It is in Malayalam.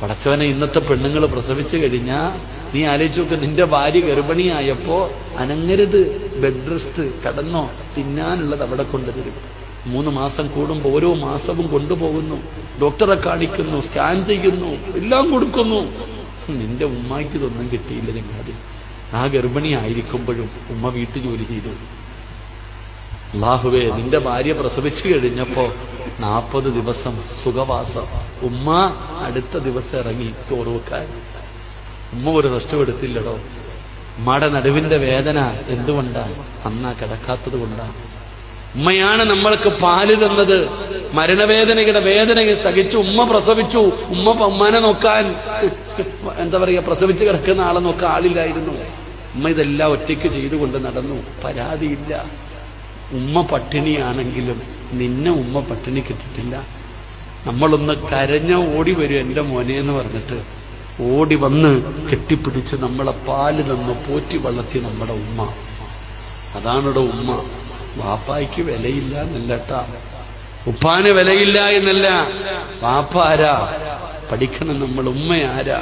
പടച്ചവനെ, ഇന്നത്തെ പെണ്ണുങ്ങൾ പ്രസവിച്ചു കഴിഞ്ഞാ നീ ആലോചിച്ച് നോക്ക്, നിന്റെ ഭാര്യ ഗർഭിണിയായപ്പോ അനങ്ങരുത്, ബെഡ് റെസ്റ്റ്, കടന്നോ, തിന്നാനുള്ളത് അവിടെ കൊണ്ടുവരും. 3 മാസം കൂടുമ്പോ ഓരോ മാസവും കൊണ്ടുപോകുന്നു, ഡോക്ടറെ കാണിക്കുന്നു, സ്കാൻ ചെയ്യുന്നു, എല്ലാം കൊടുക്കുന്നു. നിന്റെ ഉമ്മാക്ക് ഇതൊന്നും കിട്ടിയില്ല. ചങ്ങാതി, ആ ഗർഭിണി ആയിരിക്കുമ്പോഴും ഉമ്മ വീട്ടു ജോലി ചെയ്തു. അല്ലാഹുവേ, നിന്റെ ഭാര്യ പ്രസവിച്ചു കഴിഞ്ഞപ്പോ 40 ദിവസം സുഖവാസം. ഉമ്മ അടുത്ത ദിവസം ഇറങ്ങി ചോറ് വെക്കാൻ. ഉമ്മ ഒരു നഷ്ടപ്പെടുത്തില്ലടോ. ഉമ്മയുടെ നടുവിന്റെ വേദന എന്തുകൊണ്ടാണ്? അന്നാ കിടക്കാത്തത് കൊണ്ടാണ്. ഉമ്മയാണ് നമ്മൾക്ക് പാല് തന്നത്. മരണവേദനയുടെ വേദനയെ സഹിച്ചു ഉമ്മ പ്രസവിച്ചു. ഉമ്മനെ നോക്കാൻ, എന്താ പറയാ, പ്രസവിച്ച് കിടക്കുന്ന ആളെ നോക്കാൻ ആളില്ലായിരുന്നു. ഉമ്മ ഇതെല്ലാം ഒറ്റയ്ക്ക് ചെയ്തുകൊണ്ട് നടന്നു. പരാതിയില്ല. ഉമ്മ പട്ടിണിയാണെങ്കിലും നിന്നെ ഉമ്മ പട്ടിണി കിട്ടിട്ടില്ല. നമ്മളൊന്ന് കരഞ്ഞ ഓടി വരും എന്റെ മോനെ എന്ന് പറഞ്ഞിട്ട് ഓടി വന്ന് കെട്ടിപ്പിടിച്ച് നമ്മളെ പാല് തന്നു പോറ്റി വളർത്തി നമ്മുടെ ഉമ്മ. അതാണിവിടെ ഉമ്മ. വാപ്പായ്ക്ക് വിലയില്ല എന്നല്ലട്ടാ, ഉപ്പാന് വിലയില്ല എന്നല്ല. വാപ്പ ആരാ പഠിക്കണം നമ്മൾ, ഉമ്മ ആരാ?